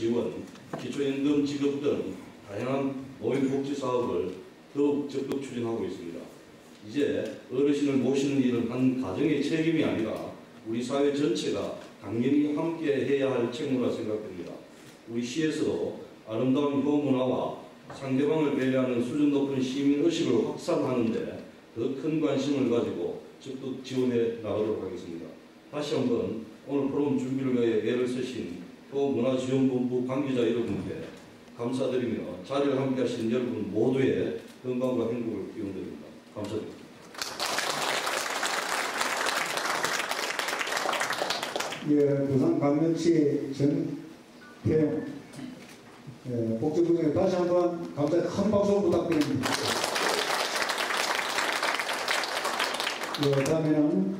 지원, 기초연금 지급 등 다양한 노인복지 사업을 더욱 적극 추진하고 있습니다. 이제 어르신을 모시는 일은 한 가정의 책임이 아니라 우리 사회 전체가 당연히 함께 해야 할 책무라 생각됩니다. 우리 시에서도 아름다운 효문화와 상대방을 배려하는 수준 높은 시민의식을 확산하는 데 더 큰 관심을 가지고 적극 지원해 나가도록 하겠습니다. 다시 한번 오늘 포럼 준비를 위해 애를 쓰신 효문화지원본부 관계자 여러분께 감사드리며 자리를 함께 하신 여러분 모두의 건강과 행복을 기원드립니다. 감사드립니다. 예, 부산광역시 전태용 복지부장님 다시 한번 감사의 큰 박수 부탁드립니다. 예, 다음에는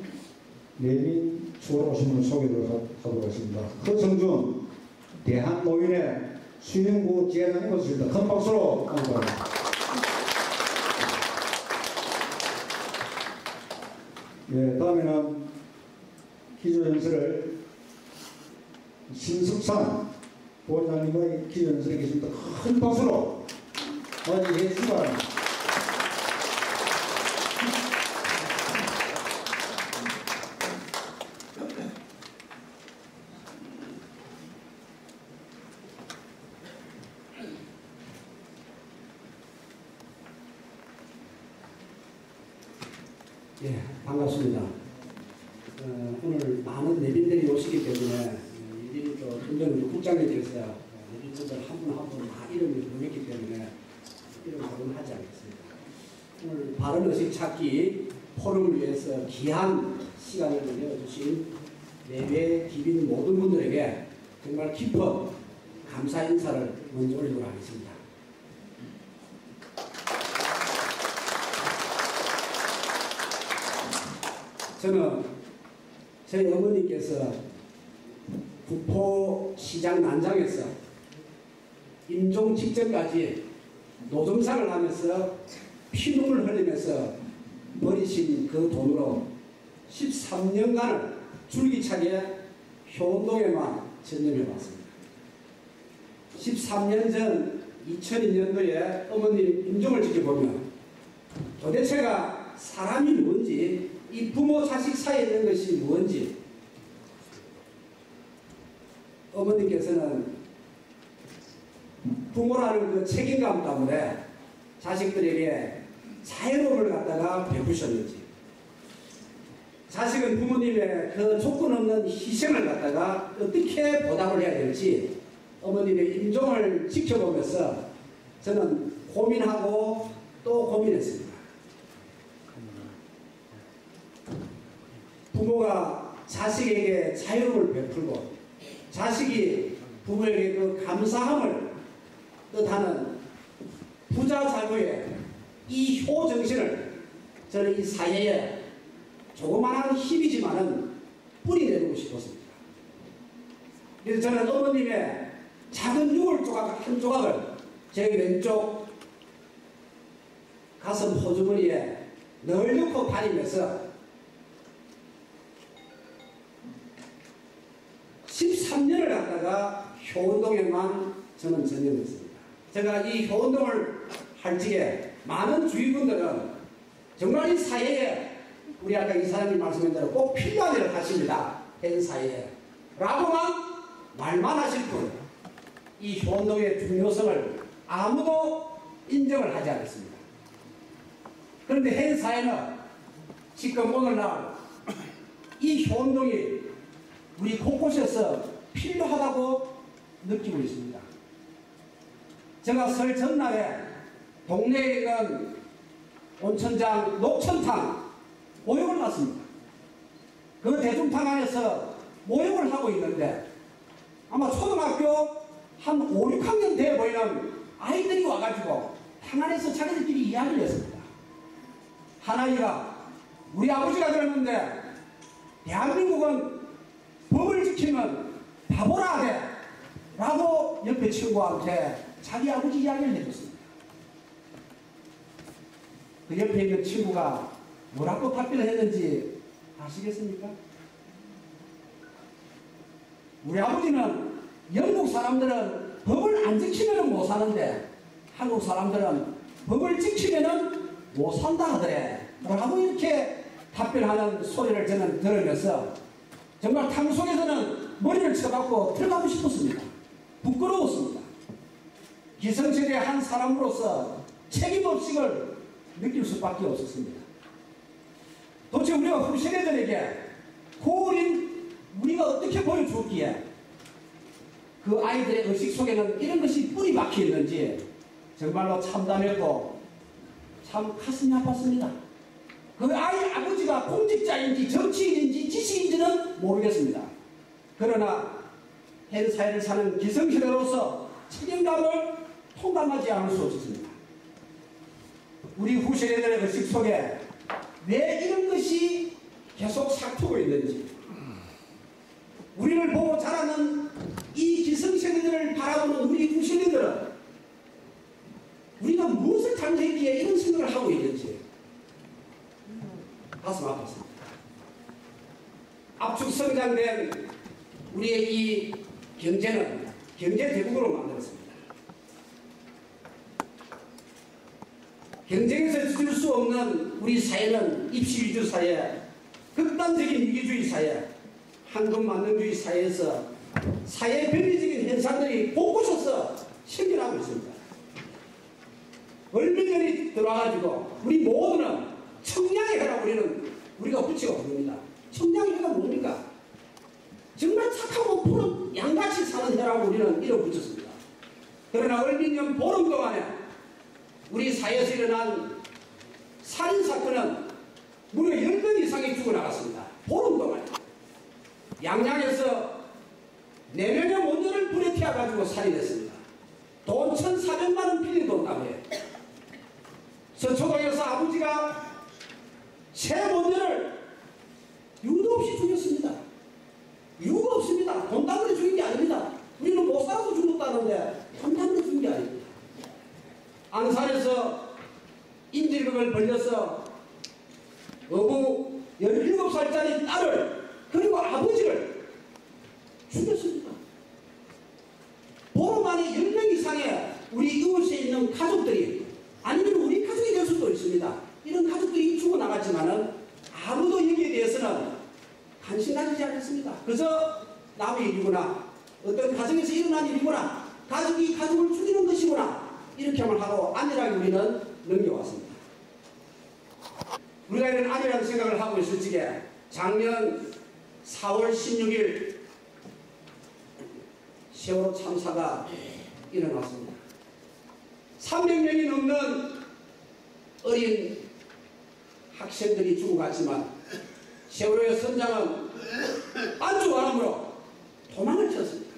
내민 추가로 오신 분 소개를 하도록 하겠습니다. 허성준 대한노인의 수영구 지회장님 모셨습니다. 큰 박수로 감사합니다. 예, 다음에는 기조연설을 신숙산 보원장님의 기조연설에 계십니다. 큰 박수로 맞이해 주시기 바랍니다. 예, 반갑습니다. 오늘 많은 내빈들이 오시기 때문에 이들이 또 현장 국장에 대해서 내빈분들 한 분 한 분 다 이름을 부르기 때문에 이름 거론하지 않겠습니다. 오늘 바른 의식 찾기 포럼을 위해서 귀한 시간을 내어주신 내외 기빈 모든 분들에게 정말 깊은 감사 인사를 먼저 올리도록 하겠습니다. 저는 저희 어머니께서 구포시장 난장에서 임종 직전까지 노점상을 하면서 피눈물 흘리면서 버리신 그 돈으로 13년간을 줄기차게 효운동에만 전념해왔습니다. 13년 전 2002년도에 어머님 임종을 지켜보면 도대체가 사람이 뭔지 이 부모 자식 사이에 있는 것이 뭔지 어머니께서는 부모라는 그 책임감 때문에 자식들에게 자유로움을 갖다가 베푸셨는지 자식은 부모님의 그 조건 없는 희생을 갖다가 어떻게 보답을 해야 될지 어머님의 임종을 지켜보면서 저는 고민하고 또 고민했습니다. 부모가 자식에게 자유를 베풀고 자식이 부모에게 그 감사함을 뜻하는 부자 자녀의 이 효정신을 저는 이 사회에 조그마한 힘이지만은 뿌리내리고 싶었습니다. 그래서 저는 어머님의 작은 유월 조각 한 조각을 제 왼쪽 가슴 호주머니에 늘 넣고 다니면서 13년을 갖다가 효운동에만 저는 전념했습니다. 제가 이 효운동을 할 적에 많은 주위분들은 정말 이 사회에 우리 아까 이 사람이 말씀한 대로 꼭 필요한 일을 하십니다. 현 사회에 라고만 말만 하실 뿐 이 효운동의 중요성을 아무도 인정을 하지 않았습니다. 그런데 현 사회는 지금 오늘날 이 효운동이 우리 곳곳에서 필요하다고 느끼고 있습니다. 제가 설 전날에 동네에 있는 온천장 녹천탕 모욕을 갔습니다. 그 대중탕 안에서 모욕을 하고 있는데 아마 초등학교 한 5, 6학년 돼 보이는 아이들이 와가지고 탕 안에서 자기들끼리 이야기를 했습니다. 하나이가 우리 아버지가 그랬는데 대한민국은 법을 지키면 바보라 하대 라고 옆에 친구한테 자기 아버지 이야기를 해줬습니다. 그 옆에 있는 친구가 뭐라고 답변을 했는지 아시겠습니까? 우리 아버지는 영국 사람들은 법을 안 지키면 못 사는데 한국 사람들은 법을 지키면 못 산다 하더래. 하고 이렇게 답변하는 소리를 저는 들으면서 정말 탕 속에서는 머리를 쳐박고 들어가고 싶었습니다. 부끄러웠습니다. 기성세대의 한 사람으로서 책임의식을 느낄 수밖에 없었습니다. 도대체 우리가 후세대들에게 고어린 우리가 어떻게 보여주었기에 그 아이들의 의식 속에는 이런 것이 뿌리 박혀 있는지 정말로 참담했고 참 가슴이 아팠습니다. 그 아이 아버지가 공직자인지 정치인인지 지식인지는 모르겠습니다. 그러나 현 사회를 사는 기성세대로서 책임감을 통감하지 않을 수 없었습니다. 우리 후세대들의 의식 속에 왜 이런 것이 계속 삭히고 있는지, 우리를 보고 자라는 이 기성세대들을 바라보는 우리 후세대들은 우리가 무엇을 잘못했기에 이런 생각을 하고 있는지 가슴 아팠습니다. 압축 성장된 우리의 이 경제는 경제 대국으로 만들었습니다. 경쟁에서 지을 수 없는 우리 사회는 입시 위주 사회, 극단적인 위기주의 사회, 황금만능주의 사회에서 사회 변리적인 현상들이 곳곳에서 생겨나고 있습니다. 얼미년이 들어와가지고 우리 모두는 청량의 해라고 우리가 붙이고 부릅니다. 청량의 해가 뭡니까? 정말 착하고 푸른 양같이 사는 해라고 우리는 이름 붙였습니다. 그러나 얼미년 보름 동안에 우리 사회에서 일어난 살인사건은 무려 10명 이상이 죽어나갔습니다. 보름 동안에. 양양에서 4명의 원녀를 불에 태워가지고 살인했습니다. 돈 1,400만 원 빌린 돈다고 해요. 서초동에서 아버지가 새 원녀를 이유도 없이 죽였습니다. 이유가 없습니다. 돈 때문에 죽인 게 아닙니다. 우리는 못 살아서 죽었다는데 돈 때문에 죽인 게 아닙니다. 안산에서 인질극을 벌려서 어부 17살짜리 딸을 그리고 아버지를 죽였습니다. 보름 안에 10명 이상의 우리 이웃에 있는 가족들이, 아니면 우리 가족이 될 수도 있습니다. 이런 가족들이 죽어나갔지만은 아무도 여기에 대해서는 관심 가지지 않았습니다. 그저 남의 일이구나, 어떤 가정에서 일어난 일이구나, 가족이 가족을 죽이는 것이구나, 이렇게만 하고 안일하게 우리는 넘겨왔습니다. 우리가 이런 안일한 생각을 하고 있을 적에 작년 4월 16일 세월호 참사가 일어났습니다. 300명이 넘는 어린 학생들이 죽어갔지만 세월호의 선장은 안주바람으로 도망을 쳤습니다.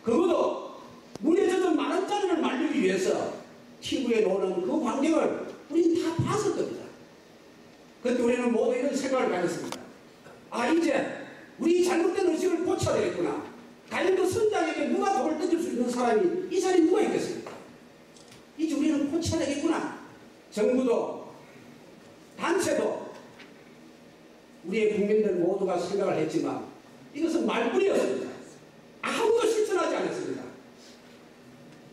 그것도 물에 젖은 많은 짜리를 말리기 위해서 TV에 나오는 그 광경을 우리는 다 봤을 겁니다. 그때 우리는 모두 이런 생각을 가졌습니다. 아, 이제 우리 잘못된 의식을 고쳐야 되겠구나. 과연 그 선장에게 누가 돌을 던질 수 있는 사람이 이 자리에 누가 있겠습니까? 이제 우리는 고쳐야 되겠구나. 정부도 단체도 우리의 국민들 모두가 생각을 했지만 이것은 말뿐이었습니다. 아무도 실천하지 않았습니다.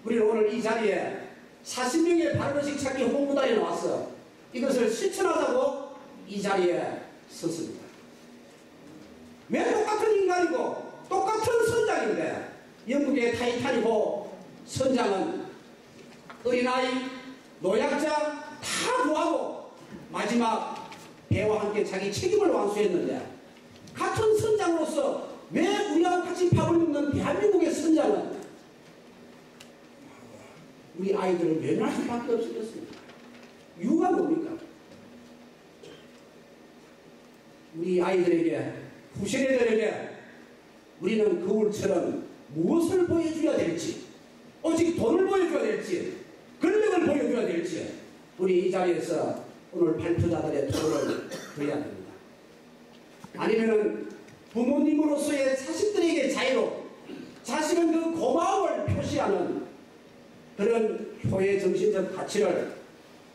우리는 오늘 이 자리에 40명의 바른의식 찾기 홍보단에 나와서 이것을 실천하자고 이 자리에 섰습니다. 왜 똑같은 인간이고 똑같은 선장인데 영국의 타이타닉호 선장은 어린아이, 노약자 다 구하고 마지막 배와 함께 자기 책임을 완수했는데, 같은 선장으로서 왜 우리하고 같이 밥을 먹는 대한민국의 선장은 우리 아이들을 외면할 수밖에 없었습니다. 이유가 뭡니까? 우리 아이들에게, 후세대들에게 우리는 거울처럼 무엇을 보여줘야 될지, 오직 돈을 보여줘야 될지, 권력을 보여줘야 될지, 우리 이 자리에서 오늘 발표자들의 토론을 드려야 됩니다. 아니면은 부모님으로서의 자식들에게 자유로 자식은 그 고마움을 표시하는 그런 효의 정신적 가치를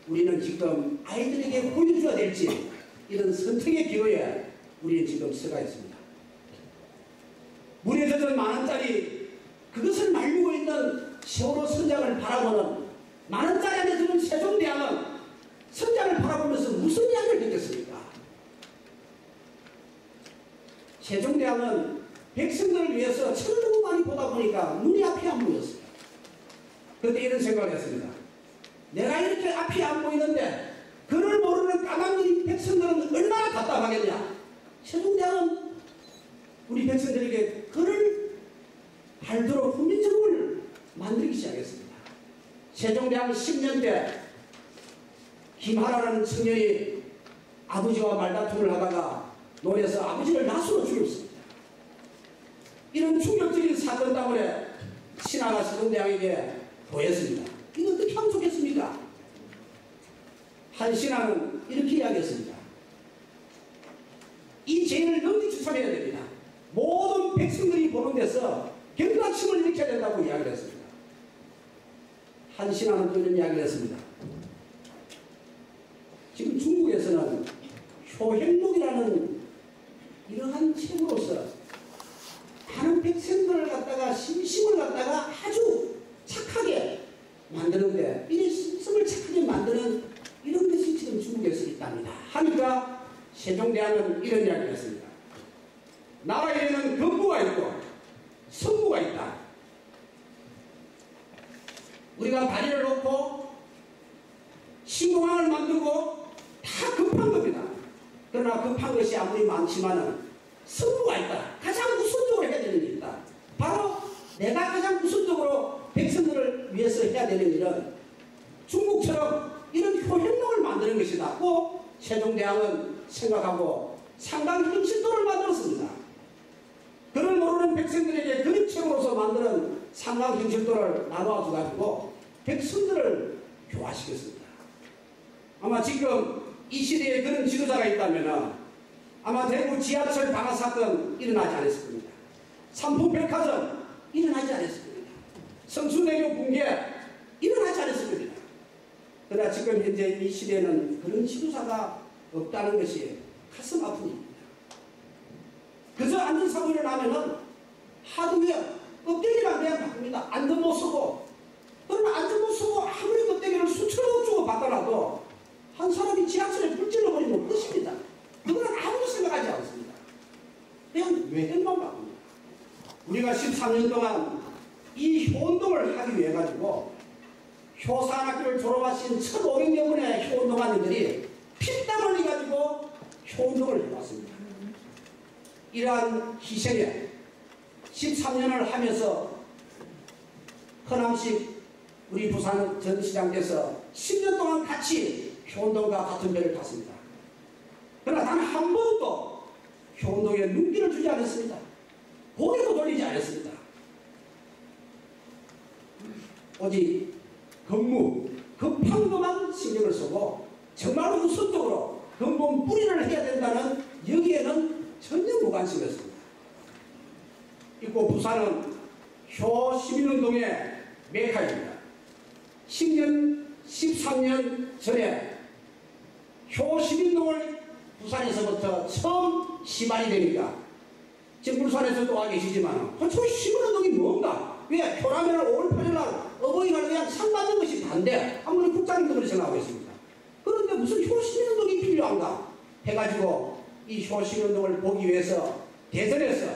우리는 지금 아이들에게 보여줘야 될지, 이런 선택의 기로에 우리는 지금 서가 있습니다. 물에 젖은 10,000원짜리 그것을 말리고 있는 세월호 선장을 바라보는 많은 자리 안에 드는 세종대왕은 선장을 바라보면서 무슨 이야기를 했겠습니까? 세종대왕은 백성들을 위해서 책을 너무 많이 보다 보니까 눈이 앞이 안 보였어요. 그때 이런 생각을 했습니다. 내가 이렇게 앞이 안 보이는데 그를 모르는 까만눈 백성들은 얼마나 답답하겠냐. 세종대왕은 우리 백성들에게 그를 발도록 훈민정음을 만들기 시작했습니다. 세종대왕 10년 때 김하라는 청년이 아버지와 말다툼을 하다가 노래에서 아버지를 낫으로 죽였습니다. 이런 충격적인 사건 때문에 신하가 세종대왕에게 보였습니다. 이거 어떻게 하면 좋겠습니까? 한 신하는 이렇게 이야기했습니다. 이 죄를 능히 추천해야 됩니다. 모든 백성들이 보는 데서 경각심을 일으켜야 된다고 이야기를 했습니다. 한 신하는 또 이런 이야기를 했습니다. 지금 중국에서는 효행록이라는 이러한 책으로서 많은 백성들을 갖다가 심심을 갖다가 아주 착하게 만드는데 이 심심을 착하게 만드는 이런 것이 지금 중국에서 있답니다. 하니까 세종대왕은 이런 이야기를 했습니다. 나라에는 건부가 있고 성부가 있다. 우리가 다리를 놓고 신공항을 만들고 다 급한 겁니다. 그러나 급한 것이 아무리 많지만은 성부가 있다. 가장 우선적으로 해야 되는 일이 있다. 바로 내가 가장 우선적으로 백성들을 위해서 해야 되는 일은 중국처럼 이런 효행록을 만드는 것이다. 꼭 세종대왕은 생각하고 상강경실도를 만들었습니다. 그를 모르는 백성들에게 그림책으로서 만드는 상강경실도를 나누어 가지고 백성들을 교화시켰습니다. 아마 지금 이 시대에 그런 지도자가 있다면 아마 대구 지하철 방화 사건 일어나지 않았을 겁니다. 삼풍백화점 일어나지 않았을 겁니다. 성수대교 붕괴 일어나지 않았을 겁니다. 그러나 지금 현재 이 시대에는 그런 지도자가 없다는 것이 가슴 아픈 일입니다. 그저 안전사고 일어나면은 하드웨어 껍데기만 그냥 바꿉니다. 안전 못 쓰고. 그러나 안전 못 쓰고 아무리 껍데기를 수천억 주고 바꿔놔도 한 사람이 지하철에 불 찔러버리면 끝입니다. 그거는 아무도 생각하지 않습니다. 그냥 외형만 바꿉니다. 우리가 13년 동안 이 효운동을 하기 위해 가지고 효산학교를 졸업하신 1,500여 분의 효운동가님들이 피땀 흘리 가지고 효운동을 해왔습니다. 이러한 희생에 13년을 하면서 허남식 우리 부산 전 시장께서 10년 동안 같이 효운동과 같은 배를 탔습니다. 그러나 단 한 번도 효운동에 눈길을 주지 않았습니다. 고개도 돌리지 않았습니다. 오직 근무, 급한 것만 신경을 쓰고 정말 우선적으로 근본 뿌리를 해야 된다는 여기에는 전혀 무관심했습니다. 있고 부산은 효 시민운동의 메카입니다. 10년, 13년 전에 효 시민운동을 부산에서부터 처음 시발이 되니까 지금 부산에서도 와 계시지만 효 시민운동이 뭔가? 왜 효라면을 5월 8일날 어버이날 그냥 상 받는 것이 반대. 아무리 국장님도 그렇게 생각하고 있습니다. 그런데 무슨 효 시민운동이 필요한가? 해가지고 이 효 시민운동을 보기 위해서 대전에서,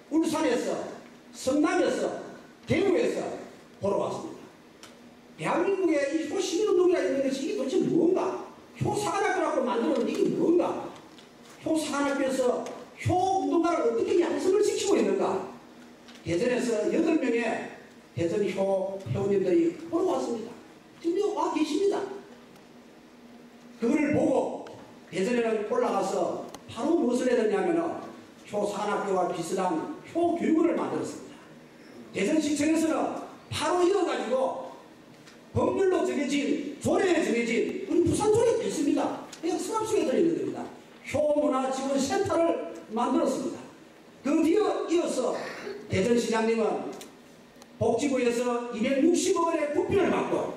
울산에서, 성남에서, 대구에서 보러 왔습니다. 대한민국에 이 효 시민운동이라 있는 것이 이게 도대체 뭔가? 효 사관학교라고 만들었는데 이게 뭔가? 효 사관학교에서 효 운동가를 어떻게 양성을 시키고 있는가? 대전에서 8명의 대전 효 회원님들이 보러 왔습니다. 지금 와 계십니다. 그걸 보고 대전에는 올라가서 바로 무엇을 해야 되냐면 효 사관학교와 비슷한 효 교육원을 만들었습니다. 대전시청에서는 바로 이어가지고 법률로 정해진, 조례에 정해진 우리 부산조례가 있습니다. 그냥 서랍 속에 들어있는 겁니다. 효문화지원센터를 만들었습니다. 그 뒤에 이어서 대전시장님은 복지부에서 260억 원의 국비를 받고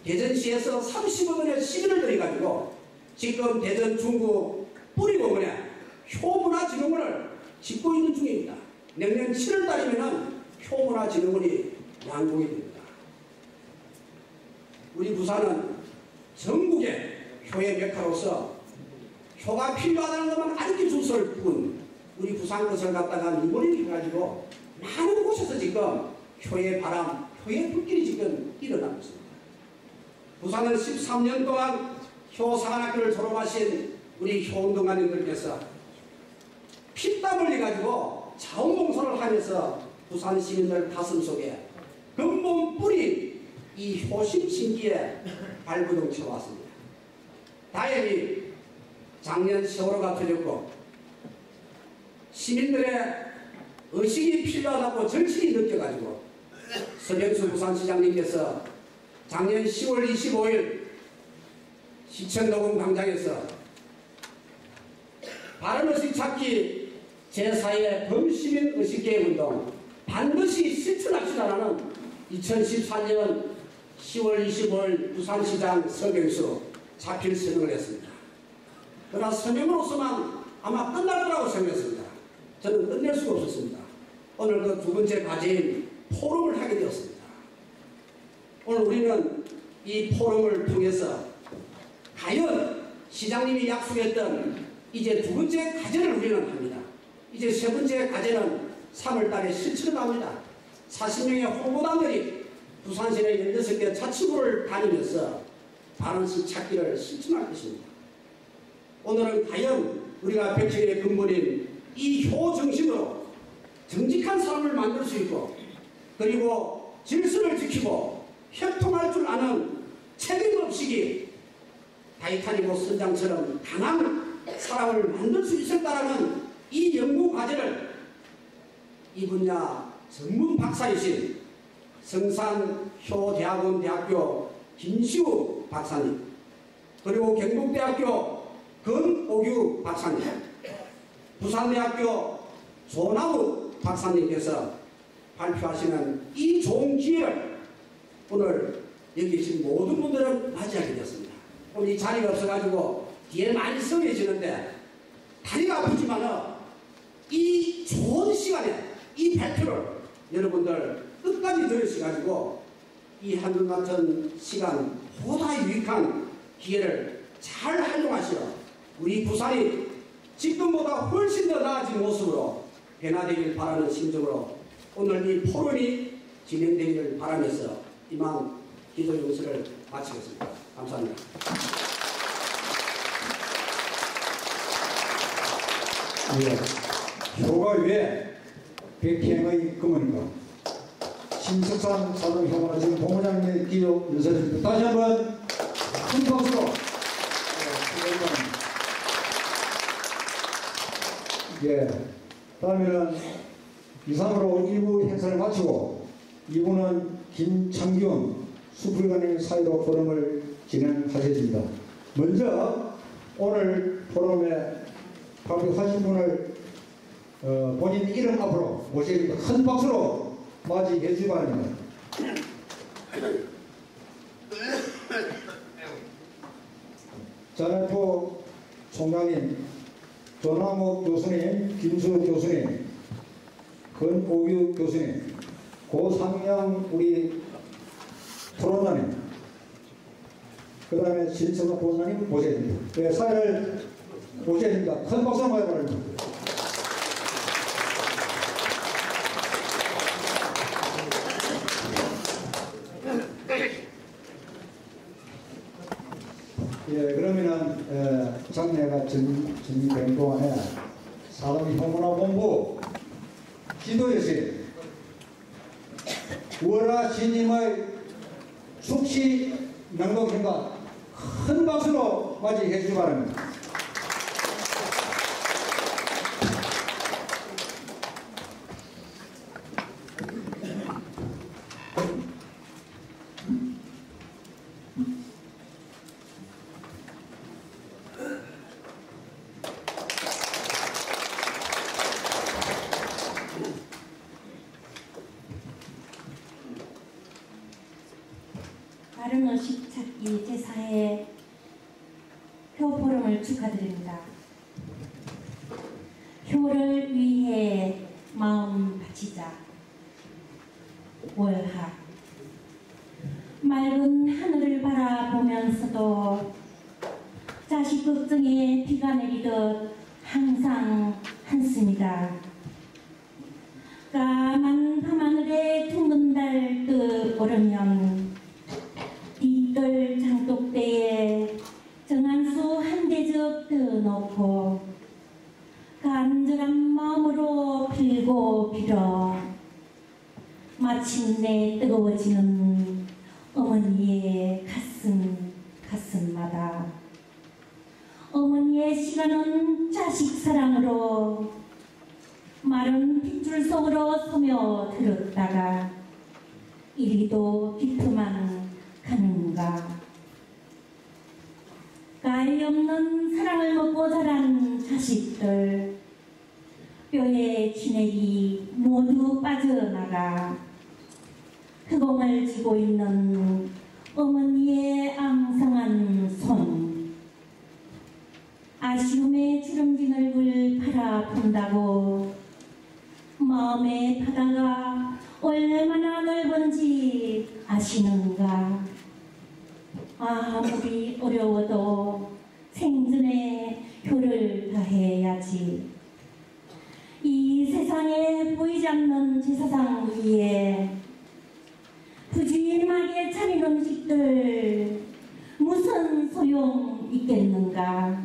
대전시에서 30억 원의 시비를 들여가지고 지금 대전 중구 뿌리공원에 효문화진흥원을 짓고 있는 중입니다. 내년 7월 달이면 효문화진흥원이 양봉이 됩니다. 우리 부산은 전국의 효의 메카로서 효가 필요하다는 것만 알게 줬을 뿐 우리 부산 것을 갖다가 미모를 해가지고 많은 곳에서 지금 효의 바람, 효의 불길이 지금 일어나고 있습니다. 부산은 13년 동안 효사관학교를 졸업하신 우리 효운동가님들께서 피땀 흘려가지고 자원봉사를 하면서 부산 시민들 가슴속에 근본 뿌리 이 효심신기에 발부둥 쳐왔습니다. 다행히 작년 세월호가 터졌고 시민들의 의식이 필요하다고 절실히 느껴가지고 서병수 부산시장님께서 작년 10월 25일 시청노금 광장에서 바른의식 찾기 제4회 범시민 의식개혁 운동 반드시 실천합시다라는 2014년 10월 25일 부산시장 서병수 자필 서명을 했습니다. 그러나 서명으로서만 아마 끝날 거라고 생각했습니다. 저는 끝낼 수가 없었습니다. 오늘 그 두 번째 과제인 포럼을 하게 되었습니다. 오늘 우리는 이 포럼을 통해서 과연 시장님이 약속했던 이제 두 번째 과제를 우리는 합니다. 이제 세 번째 과제는 3월 달에 실천을 합니다. 40명의 홍보단들이 부산시내 16개 자치구를 다니면서 바른의식 찾기를 실천할 것입니다. 오늘은 과연 우리가 백제의 근본인 이 효 정신으로 정직한 사람을 만들 수 있고 그리고 질서를 지키고 협통할 줄 아는 책임의식이 타이타닉 선장처럼 강한 사람을 만들 수 있을까라는 이 연구 과제를 이 분야 전문 박사이신 성산효대학원 대학교 김시우 박사님 그리고 경북대학교 권오규 박사님 부산대학교 조나무 박사님께서 발표하시는 이 좋은 기회를 오늘 여기 계신 모든 분들은 맞이하게 되었습니다. 오늘 이 자리가 없어가지고 뒤에 많이 서 계시는데 다리가 아프지만은 이 좋은 시간에 이 발표를 여러분들 끝까지 들으셔가지고 이 한글 같은 시간 보다 유익한 기회를 잘 활용하시어 우리 부산이 지금보다 훨씬 더 나아진 모습으로 변화되길 바라는 심정으로 오늘 이 포럼이 진행되기를 바라면서 이만 기도 용서를 마치겠습니다. 감사합니다. 예, 효가 왜 백행의 금원인가? 신석산 사동효가 지금 본부장님의 기도 연설입니다. 다시 한번 큰 박수로 예, 다음에는 이상으로 1부 행사를 마치고 2부는 김창균 수풀관의 사회로 포럼을 진행하겠습니다. 먼저 오늘 포럼에 발표하신 분을 본인 이름 앞으로 모시겠습니다. 큰 박수로 맞이해 주시기 바랍니다. 자네포 총장님, 조나무 교수님, 김수 교수님, 권오규 교수님, 고상영 우리 토론자님, 그 다음에 신성호 본사님 모셔야 됩니다. 네, 사회를 모셔야 됩니다. 큰 박수 한번 해바랍니다. 예, 그러면은 장례가 전된 동안에 사동효문화본부 지도에서 우월하 신임의 숙시 명동행과 큰 박수로 맞이해 주시기 바랍니다. 바른의식 찾기 제4회 효포럼을 축하드립니다. 효를 위해 마음 바치자. 맑은 하늘을 바라보면서도 자식 걱정에 비가 내리듯 항상 한습니다. 까만 밤하늘에 둥근 달 뜨 오르면 뒷돌 장독대에 정한수 한 대접 떠놓고 간절한 마음으로 빌고 빌어 마침내 뜨거워지는 어머니의 가슴마다 어머니의 시간은 자식 사랑으로 마른 핏줄 속으로 서며 들었다가 이리도 비트만 가는가. 가히 없는 사랑을 먹고 자란 자식들 뼈에 진액이 모두 빠져나가 흑공을 쥐고 있는 어머니의 앙상한 손, 아쉬움의 주름진 얼굴 바라본다고 마음의 바다가 얼마나 넓은지 아시는가. 아무리 어려워도 생전에 효를 다해야지. 이 세상에 보이지 않는 제사상 위에 푸짐하게 차린 음식들 무슨 소용 있겠는가.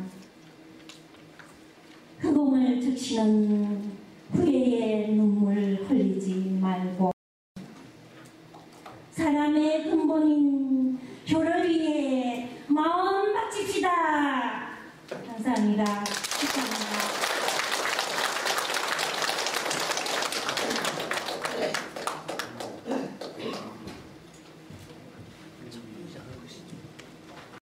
흑공을 적시는 후회의 눈물 흘리지 말고 사람의 근본인 효를 위해 마음 바칩시다. 감사합니다.